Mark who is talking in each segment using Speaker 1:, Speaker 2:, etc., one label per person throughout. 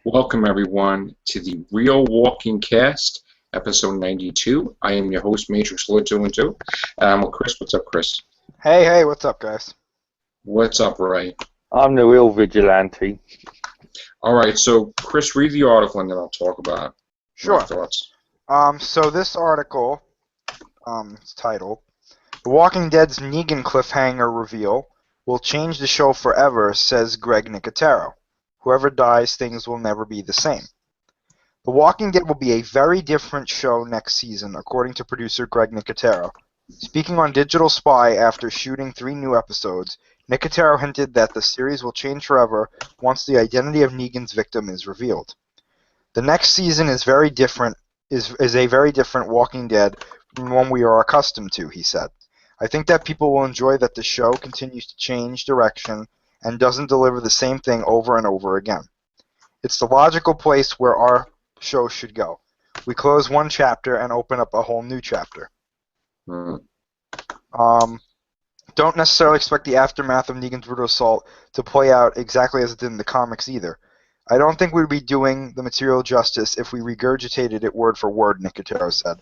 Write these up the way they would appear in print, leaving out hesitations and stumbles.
Speaker 1: Welcome, everyone, to the Real Walking Cast, episode 92. I am your host, Matrix Lord 212, and I'm with Chris. What's up, Chris?
Speaker 2: Hey, what's up, guys?
Speaker 1: What's up, Ray?
Speaker 3: I'm the real vigilante.
Speaker 1: All right, so, Chris, read the article, and then I'll talk about
Speaker 2: Sure.
Speaker 1: my thoughts.
Speaker 2: So this article, it's titled, "The Walking Dead's Negan cliffhanger reveal will change the show forever," says Greg Nicotero. "Whoever dies, things will never be the same." The Walking Dead will be a very different show next season, according to producer Greg Nicotero. Speaking on Digital Spy after shooting 3 new episodes, Nicotero hinted that the series will change forever once the identity of Negan's victim is revealed. "The next season is very different. Is a very different Walking Dead from one we are accustomed to," he said. "I think that people will enjoy that the show continues to change direction and doesn't deliver the same thing over and over again. It's the logical place where our show should go. We close one chapter and open up a whole new chapter." Don't necessarily expect the aftermath of Negan's brutal assault to play out exactly as it did in the comics either. "I don't think we'd be doing the material justice if we regurgitated it word for word," Nicotero said.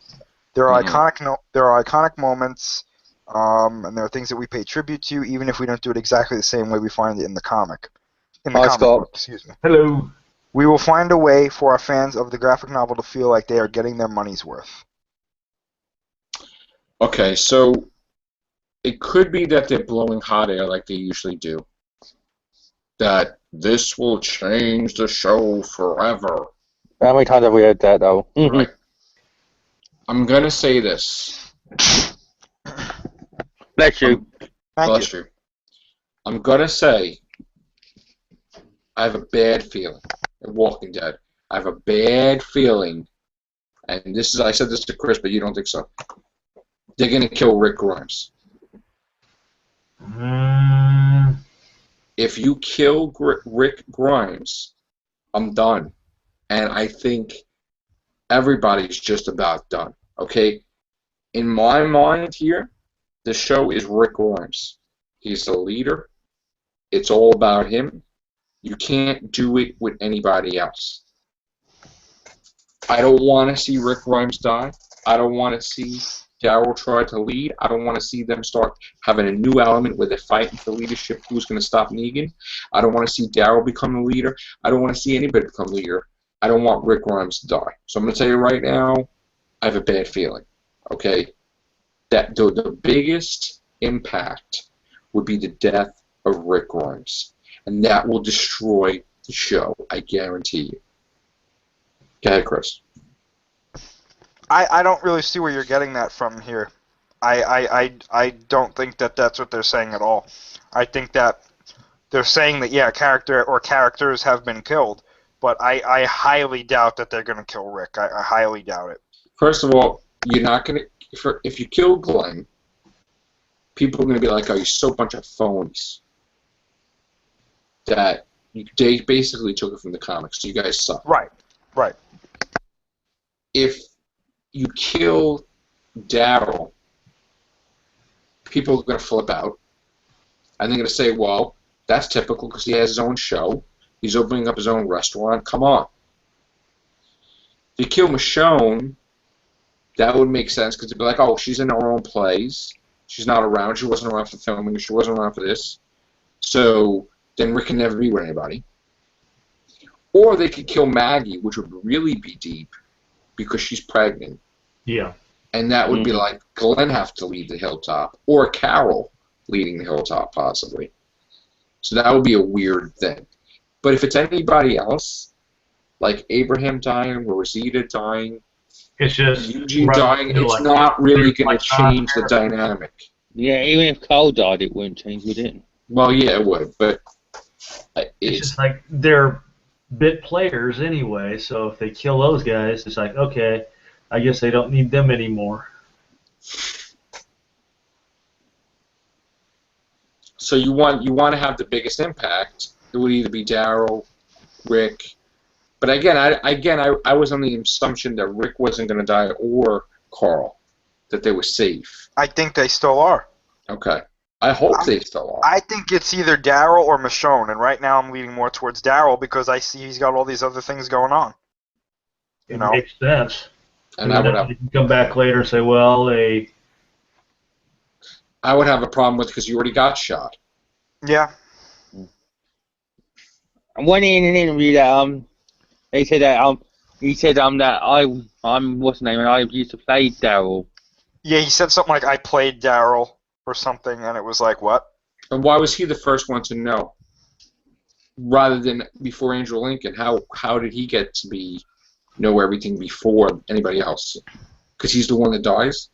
Speaker 2: There are iconic moments, and there are things that we pay tribute to, even if we don't do it exactly the same way we find it in the comic.
Speaker 3: Scott.
Speaker 2: Book, excuse me.
Speaker 4: Hello.
Speaker 2: "We will find a way for our fans of the graphic novel to feel like they are getting their money's worth."
Speaker 1: Okay, so it could be that they're blowing hot air like they usually do. That this will change the show forever.
Speaker 3: How many times have we heard that, though?
Speaker 1: Right. I'm going to say this.
Speaker 3: Bless you.
Speaker 1: Bless you. I'm going to say I have a bad feeling. Walking Dead. I have a bad feeling, and this is, I said this to Chris, but you don't think so. They're going to kill Rick Grimes. If you kill Rick Grimes, I'm done. And I think everybody's just about done. Okay? In my mind here, the show is Rick Grimes. He's the leader. It's all about him. You can't do it with anybody else. I don't want to see Rick Grimes die. I don't want to see Daryl try to lead. I don't want to see them start having a new element where they're fighting for leadership. Who's going to stop Negan? I don't want to see Daryl become the leader. I don't want to see anybody become leader. I don't want Rick Grimes to die. So I'm going to tell you right now, I have a bad feeling. Okay? That the biggest impact would be the death of Rick Grimes. And that will destroy the show. I guarantee you. Go ahead, Chris.
Speaker 2: I don't really see where you're getting that from here. I don't think that that's what they're saying at all. I think that they're saying that, yeah, character or characters have been killed, but I highly doubt that they're going to kill Rick. I highly doubt it.
Speaker 1: First of all, you're not going to... If you kill Glenn, people are going to be like, oh, you're so bunch of phonies. That they basically took it from the comics. So you guys suck.
Speaker 2: Right.
Speaker 1: If you kill Daryl, people are going to flip out. And they're going to say, well, that's typical because he has his own show. He's opening up his own restaurant. Come on. If you kill Michonne, that would make sense because they'd be like, oh, she's in her own plays. She's not around. She wasn't around for filming. She wasn't around for this. So then Rick can never be with anybody. Or they could kill Maggie, which would really be deep because she's pregnant.
Speaker 4: Yeah.
Speaker 1: And that would be like Glenn have to lead the hilltop, or Carol leading the hilltop, possibly. So that would be a weird thing. But if it's anybody else, like Abraham dying, Rosita dying,
Speaker 4: It's just
Speaker 1: Eugene dying, it's not really going to change the dynamic.
Speaker 3: Yeah, even if Cole died, it wouldn't change, would it?
Speaker 1: Well, yeah, it would, but
Speaker 4: it's just like they're bit players anyway, so if they kill those guys, it's like, okay, I guess they don't need them anymore.
Speaker 1: So you want to have the biggest impact. It would either be Daryl, Rick, but again, I was on the assumption that Rick wasn't going to die or Carl, that they were safe.
Speaker 2: I think they still are.
Speaker 1: Okay. I hope they fell off.
Speaker 2: I think it's either Daryl or Michonne, and right now I'm leaning more towards Daryl because I see he's got all these other things going on.
Speaker 4: It makes sense.
Speaker 1: And I would have.
Speaker 4: You can come back later and say, well,
Speaker 1: I would have a problem with because you already got shot.
Speaker 2: Yeah.
Speaker 3: And when in an interview that they said that he said that I'm what's the name, and I used to play Daryl.
Speaker 2: Yeah, he said something like I played Daryl or something, and it was like what?
Speaker 1: And why was he the first one to know, rather than before Andrew Lincoln? How did he get to know everything before anybody else? Because he's the one that dies.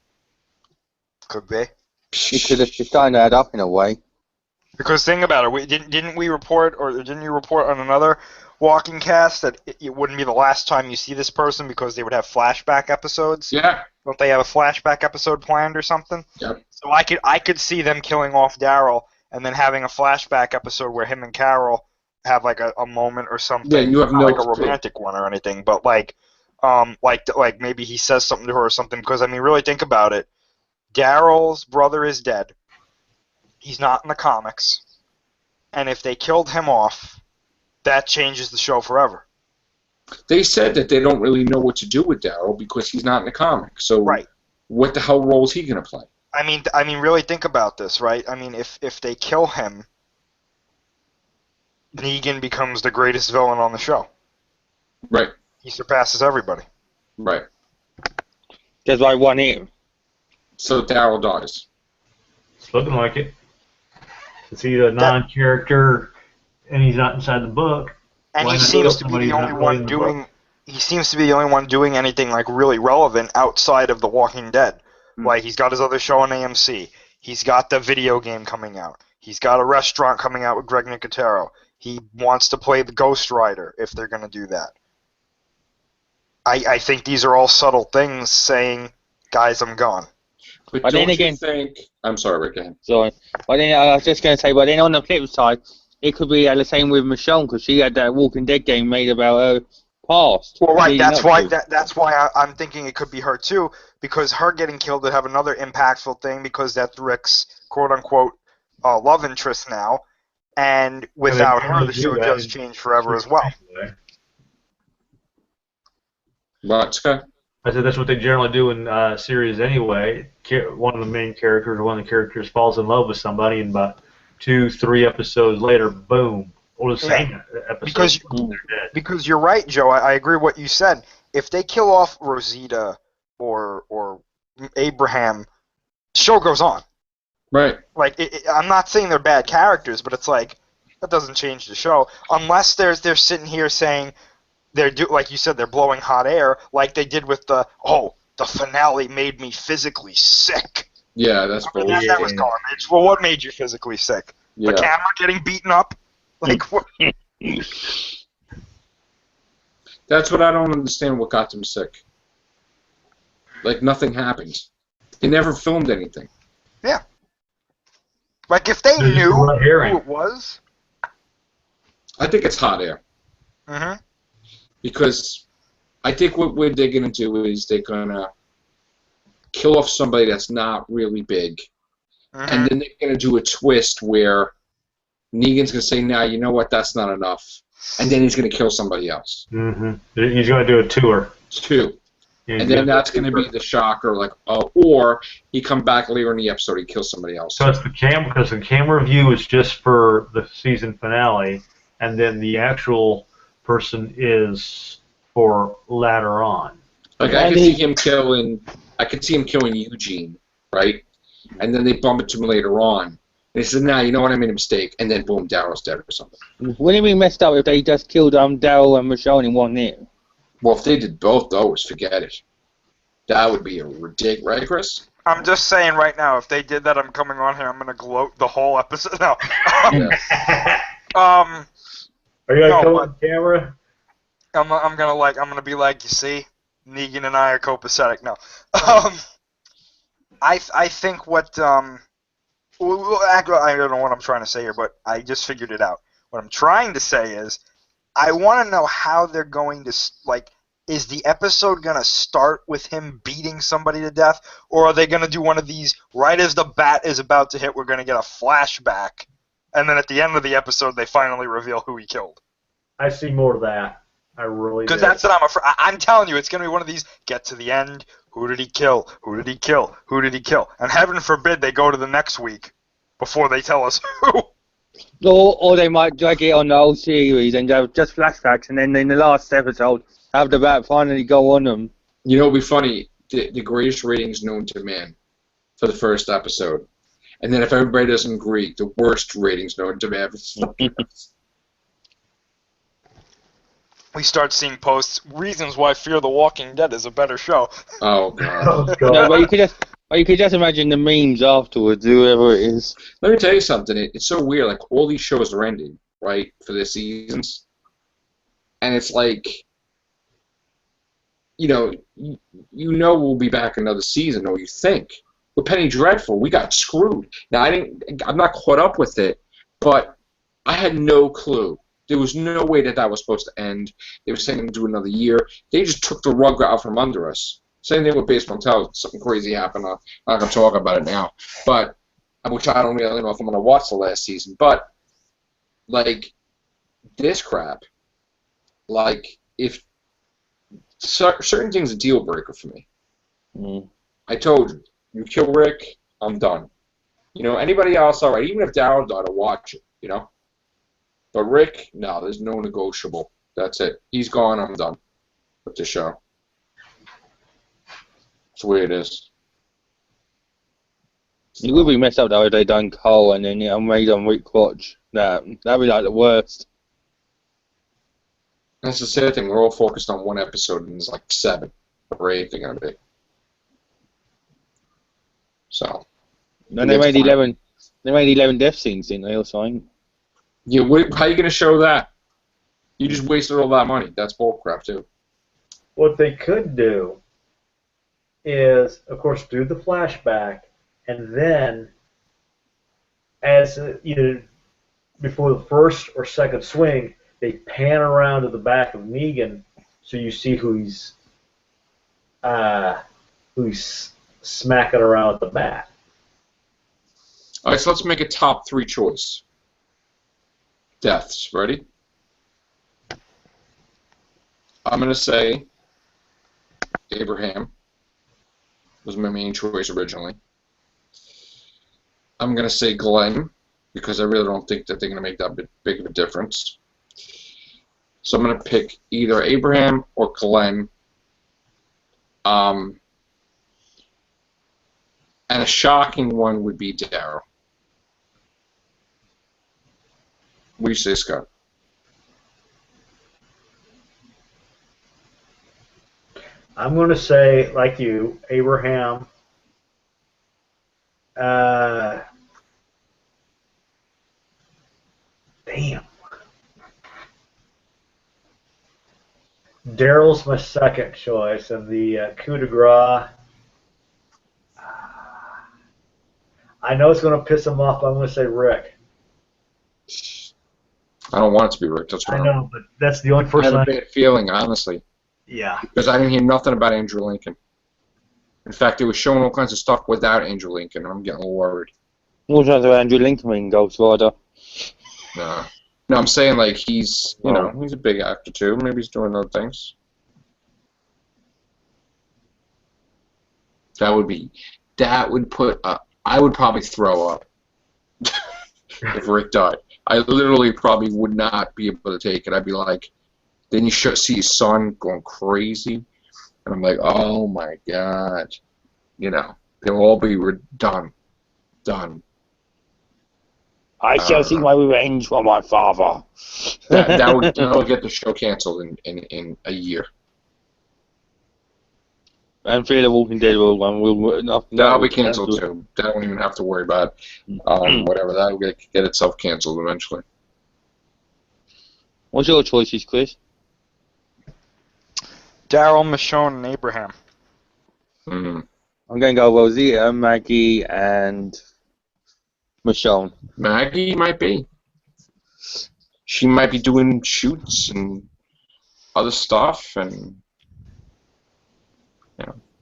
Speaker 2: Could be.
Speaker 3: He could have just done that up in a way.
Speaker 2: Because think about it, didn't we report, or didn't you report on another Walking Cast that it wouldn't be the last time you see this person because they would have flashback episodes?
Speaker 1: Yeah.
Speaker 2: Don't they have a flashback episode planned or something?
Speaker 1: Yep.
Speaker 2: So I could see them killing off Daryl and then having a flashback episode where him and Carol have like a moment or something.
Speaker 1: Yeah, you have
Speaker 2: not
Speaker 1: no
Speaker 2: like a romantic one or anything, but like maybe he says something to her or something. Because I mean, really think about it. Daryl's brother is dead. He's not in the comics, and if they killed him off, that changes the show forever.
Speaker 1: They said that they don't really know what to do with Daryl because he's not in the comics. So
Speaker 2: right.
Speaker 1: What the hell role is he going to play?
Speaker 2: I mean, really think about this, right? I mean, if they kill him, Negan becomes the greatest villain on the show.
Speaker 1: Right.
Speaker 2: He surpasses everybody.
Speaker 1: Right.
Speaker 3: Just like one ear.
Speaker 1: So Daryl dies.
Speaker 4: It's looking like it. Is he a non-character and he's not inside the book?
Speaker 2: And he seems to be the only one doing. He seems to be the only one doing anything like really relevant outside of The Walking Dead. Like he's got his other show on AMC. He's got the video game coming out. He's got a restaurant coming out with Greg Nicotero. He wants to play the Ghost Rider if they're going to do that. I think these are all subtle things saying, guys, I'm gone.
Speaker 1: But
Speaker 3: then
Speaker 1: don't
Speaker 3: again,
Speaker 1: you think... I'm sorry, Rick, again.
Speaker 3: Sorry. But then I was just going to say, but then on the flip side, it could be the same with Michonne, because she had that Walking Dead game made about her past.
Speaker 2: Well, right, that's why I'm thinking it could be her too, because her getting killed would have another impactful thing, because that's Rick's quote-unquote love interest now, and without her, the show does change forever as well.
Speaker 1: What's good?
Speaker 4: I said that's what they generally do in series anyway. One of the main characters or one of the characters falls in love with somebody, and about 2-3 episodes later, boom, or the same episode.
Speaker 2: Because you're right, Joe. I agree with what you said. If they kill off Rosita or Abraham, the show goes on.
Speaker 1: Right.
Speaker 2: Like I'm not saying they're bad characters, but it's like that doesn't change the show unless they're sitting here saying. Like you said, they're blowing hot air, like they did with the finale made me physically sick.
Speaker 1: Yeah, that's bullshit.
Speaker 2: That was garbage. Well, what made you physically sick?
Speaker 1: Yeah.
Speaker 2: The camera getting beaten up? Like what?
Speaker 1: That's what I don't understand. What got them sick? Like nothing happened. They never filmed anything.
Speaker 2: Yeah. Like if they knew who it was.
Speaker 1: I think it's hot air.
Speaker 2: Mm-hmm.
Speaker 1: Because I think what they're going to do is they're going to kill off somebody that's not really big. And then they're going to do a twist where Negan's going to say, nah, you know what, that's not enough. And then he's going to kill somebody else.
Speaker 4: He's going to do a tour.
Speaker 1: And then that's going to be the shocker, like, or he come back later in the episode, he kills somebody else.
Speaker 4: So it's because the camera view is just for the season finale, and then the actual person is for later on.
Speaker 1: Like I could see him killing Eugene, right? And then they bump into him later on. And he says, "Nah, you know what? I made a mistake." And then boom, Daryl's dead or something.
Speaker 3: Wouldn't it be messed up if they just killed Daryl and Michonne in one year?
Speaker 1: Well, if they did both those, forget it. That would be a ridiculous, right, Chris?
Speaker 2: I'm just saying right now, if they did that, I'm coming on here. I'm gonna gloat the whole episode. No.
Speaker 4: Are you gonna kill on camera?
Speaker 2: I'm gonna be like, you see, Negan and I are copacetic. No. I think what I don't know what I'm trying to say here, but I just figured it out. What I'm trying to say is, I want to know how they're going to is the episode going to start with him beating somebody to death, or are they going to do one of these, right as the bat is about to hit, we're going to get a flashback, and then at the end of the episode, they finally reveal who he killed?
Speaker 4: I see more of that. I really do.
Speaker 2: Because that's what I'm afraid. I'm telling you, it's going to be one of these, get to the end, who did he kill? Who did he kill? Who did he kill? And heaven forbid they go to the next week before they tell us who.
Speaker 3: Or they might drag it on the whole series and have just flashbacks, and then in the last episode, have the bat finally go on them.
Speaker 1: You know, it would be funny, the greatest ratings known to man for the first episode. And then if everybody doesn't agree, the worst ratings known to man.
Speaker 2: We start seeing posts, reasons why Fear the Walking Dead is a better show.
Speaker 1: Oh, God.
Speaker 4: Oh,
Speaker 3: No,
Speaker 4: God.
Speaker 3: but you could just imagine the memes afterwards, whoever it is.
Speaker 1: Let me tell you something. It's so weird. Like, all these shows are ending, right, for the seasons. And it's like, you know we'll be back another season, or you think. With Penny Dreadful, we got screwed. Now, I'm not caught up with it, but I had no clue. There was no way that was supposed to end. They were saying to do another year. They just took the rug out from under us. Same thing with Baseball Motel. Something crazy happened. I'm not going to talk about it now. But, which I don't really know if I'm going to watch the last season. But, like, this crap, like, if certain things are a deal breaker for me. I told you, you kill Rick, I'm done. You know, anybody else, all right. Even if Daryl died, I'll watch it, you know. But Rick, no, there's no negotiable. That's it. He's gone, I'm done with the show. That's the way it is.
Speaker 3: It would be messed up though if they done Cole and then made on Rick watch. That'd be like the worst.
Speaker 1: That's the sad thing. We're all focused on one episode, and there's like 7 or 8 they're gonna be. So.
Speaker 3: And they made 11. They made 11 death scenes, didn't they? Or something.
Speaker 1: Yeah. How are you gonna show that? You just wasted all that money. That's bullcrap too.
Speaker 4: What they could do is, of course, do the flashback, and then, as either before the first or second swing, they pan around to the back of Negan, so you see who he's smacking around with the bat.
Speaker 1: All right, so let's make a top 3 choice. Deaths. Ready? I'm gonna say Abraham was my main choice originally. I'm gonna say Glenn because I really don't think that they're gonna make that big of a difference. So I'm gonna pick either Abraham or Glenn. And a shocking one would be Daryl. What do you say, Scott?
Speaker 4: I'm going to say, like you, Abraham. Damn. Daryl's my second choice, and the coup de grace. I know it's going to piss him off, but I'm going to say Rick.
Speaker 1: I don't want it to be Rick. That's what
Speaker 4: I know, but that's the only
Speaker 1: I
Speaker 4: person
Speaker 1: have a bad feeling, honestly.
Speaker 4: Yeah.
Speaker 1: Because I didn't hear nothing about Andrew Lincoln. In fact, they were showing all kinds of stuff without Andrew Lincoln, and I'm getting a little worried.
Speaker 3: What was Andrew Lincoln being Ghost Rider?
Speaker 1: No, I'm saying like he's, he's a big actor too. Maybe he's doing other things. That would put. I would probably throw up if Rick died. I literally probably would not be able to take it. I'd be like, then you should see his son going crazy, and I'm like, oh my god, they'll all be done.
Speaker 3: I shall see my revenge for my father.
Speaker 1: That'll get the show canceled in a year.
Speaker 3: And Fear the Walking Dead
Speaker 1: That'll be canceled too. Don't even have to worry about whatever. That'll get itself canceled eventually.
Speaker 3: What's your choices, Chris?
Speaker 2: Daryl, Michonne, and Abraham.
Speaker 1: Mm-hmm.
Speaker 3: I'm going to go Rosita, Maggie, and Michonne.
Speaker 1: Maggie might be. She might be doing shoots and other stuff, and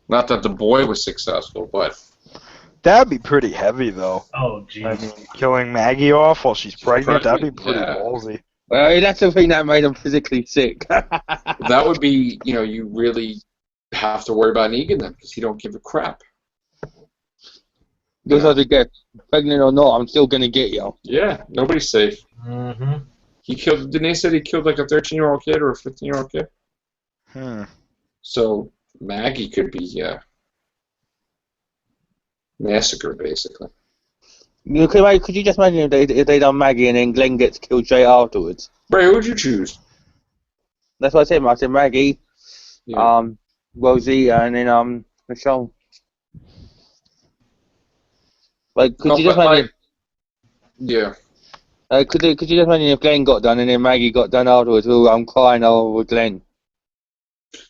Speaker 1: Not that the boy was successful, but
Speaker 2: That'd be pretty heavy, though.
Speaker 4: Oh,
Speaker 2: I
Speaker 4: jeez.
Speaker 2: mean, killing Maggie off while she's pregnant, that'd be pretty
Speaker 1: Yeah.
Speaker 2: ballsy.
Speaker 3: Well, that's the thing that made him physically sick.
Speaker 1: that would be, you really have to worry about Negan then, because he don't give a crap.
Speaker 3: Just have to get pregnant or not, I'm still gonna get you.
Speaker 1: Yeah, nobody's safe.
Speaker 4: Mm-hmm.
Speaker 1: Didn't they say he killed like a 13-year-old kid or a 15-year-old kid? So Maggie could be massacred, basically.
Speaker 3: Could you just imagine if they done Maggie and then Glenn gets killed straight afterwards?
Speaker 1: Bray, who would you choose?
Speaker 3: That's what I said. I said Maggie,
Speaker 1: Yeah.
Speaker 3: Rosie, and then Michonne. Like, could you just imagine?
Speaker 1: Yeah.
Speaker 3: Could you just imagine if Glenn got done and then Maggie got done afterwards? Oh, I'm crying over Glenn.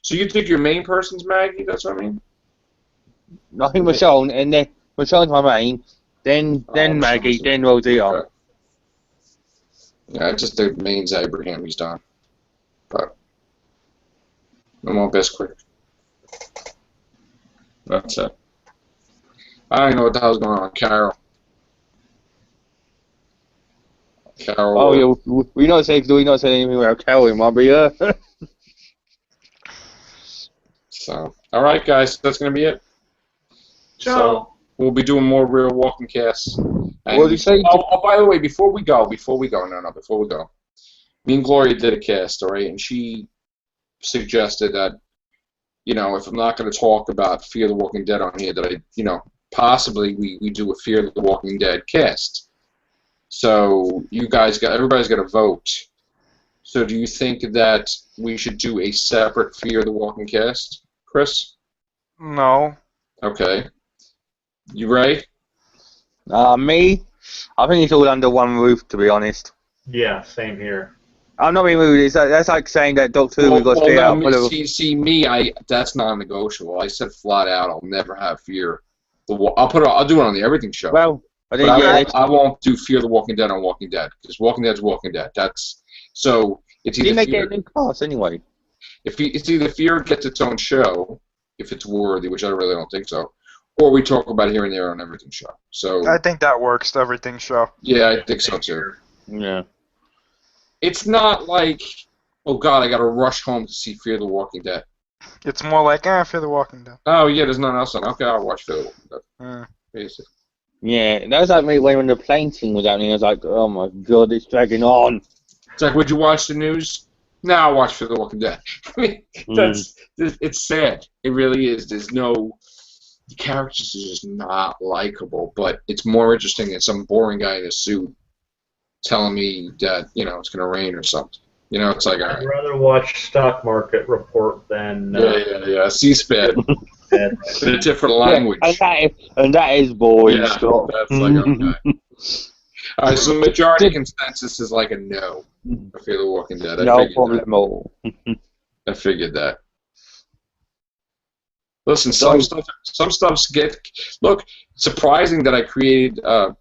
Speaker 1: So you think your main person's Maggie? That's what I mean.
Speaker 3: I think Michonne, and then Michonne's my main. Then Maggie,
Speaker 1: Michonne's-
Speaker 3: then Rosie.
Speaker 1: Okay. Yeah, just the main's Abraham. He's done. But no more Bisquick. That's it. I don't know what the hell's going on, Carol. Carol.
Speaker 3: Oh yeah, we not say anything about Carol, but yeah.
Speaker 1: So, all right, guys, that's gonna be it.
Speaker 4: So,
Speaker 1: So we'll be doing more real walking casts. And
Speaker 3: What did you say?
Speaker 1: by the way, before we go, me and Gloria did a cast, all right, and she suggested that, if I'm not going to talk about Fear the Walking Dead on here, that I, possibly we do a Fear the Walking Dead cast. So everybody's got to vote. So do you think that we should do a separate Fear the Walking cast, Chris?
Speaker 2: No.
Speaker 1: Okay. You ready?
Speaker 3: Me, I think it's all under one roof, to be honest.
Speaker 4: yeah, same here.
Speaker 3: I'm not being rude. That's like saying that Doctor Who got to stay out.
Speaker 1: That's non-negotiable. I said flat out, I'll never have Fear. I'll do it on the Everything Show.
Speaker 3: Well, I think
Speaker 1: But I won't do Fear the Walking Dead on Walking Dead, because Walking Dead's Walking Dead. So it's either
Speaker 3: didn't they
Speaker 1: Fear,
Speaker 3: get a new cast anyway?
Speaker 1: it's either Fear gets its own show, if it's worthy, which I really don't think so, or we talk about it here and there on Everything Show. So
Speaker 2: I think that works, the Everything Show.
Speaker 1: yeah, I think so too.
Speaker 3: Yeah.
Speaker 1: It's not like, oh God, I got to rush home to see Fear the Walking Dead.
Speaker 2: It's more like, Fear the Walking Dead.
Speaker 1: Oh yeah, there's nothing else on. Okay, I'll watch Fear the Walking Dead. Basically.
Speaker 3: Yeah, that was like me when the plane thing was happening. I was like, oh my God, it's dragging on.
Speaker 1: It's like, would you watch the news? No, I'll watch Fear the Walking Dead. I mean, it's sad. It really is. The characters are just not likable, but it's more interesting than some boring guy in a suit telling me that, it's going to rain or something. It's like, all
Speaker 4: I'd
Speaker 1: right.
Speaker 4: rather watch Stock Market Report than
Speaker 1: Yeah. C-SPAN. In a different language.
Speaker 3: And that is boring
Speaker 1: Yeah,
Speaker 3: stuff.
Speaker 1: that's like, okay. All right, so the majority consensus is like a no for Fear the Walking Dead.
Speaker 3: No problem at all.
Speaker 1: I figured that. Listen, some stuff's look, surprising that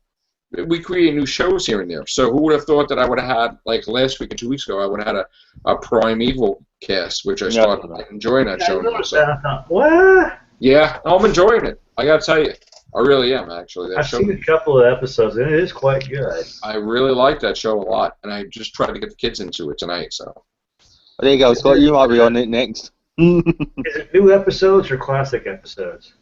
Speaker 1: we create new shows here and there. So who would have thought that I would have had, like last week or 2 weeks ago, I would have had a Primeval cast, which I started enjoying that show now. So,
Speaker 4: what?
Speaker 1: yeah, I'm enjoying it. I gotta tell you, I really am actually.
Speaker 4: I've seen a couple of episodes, and it is quite good.
Speaker 1: I really like that show a lot, and I just tried to get the kids into it tonight. So
Speaker 3: There you go, Scott. You might be on it next.
Speaker 4: Is it new episodes or classic episodes?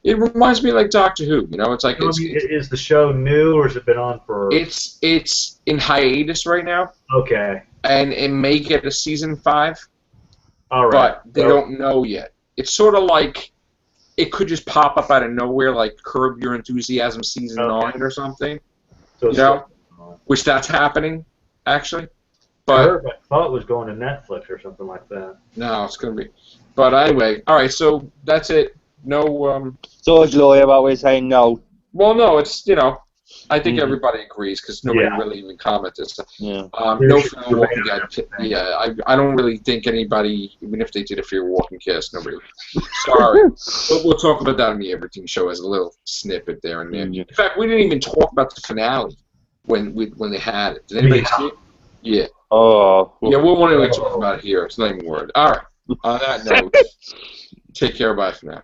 Speaker 1: it reminds me like Doctor Who. It's like
Speaker 4: Is the show new, or has it been on for?
Speaker 1: it's in hiatus right now,
Speaker 4: Okay.
Speaker 1: and it may get a season 5,
Speaker 4: All right.
Speaker 1: but they don't know yet. It's sort of like it could just pop up out of nowhere, like Curb Your Enthusiasm season 9 or something.
Speaker 4: So
Speaker 1: Which that's happening actually.
Speaker 4: I
Speaker 1: But
Speaker 4: thought it was going to Netflix or something like that.
Speaker 1: no, it's gonna be. But anyway, all right. So that's it. No.
Speaker 3: So, Gloria, about we're saying no.
Speaker 1: Well, no. It's I think everybody agrees because nobody really even commented. So,
Speaker 3: Yeah.
Speaker 1: no Fear the Walking Dead. Yeah, I don't really think anybody, even if they did a Fear the Walking cast, nobody. Sorry, but we'll talk about that on the Everything Show as a little snippet there and there. In fact, we didn't even talk about the finale when they had it. Did anybody see it? Yeah.
Speaker 3: Oh.
Speaker 1: Yeah, we won't even talk about it here. It's not even worth it. All right. On that note, take care. Bye for now.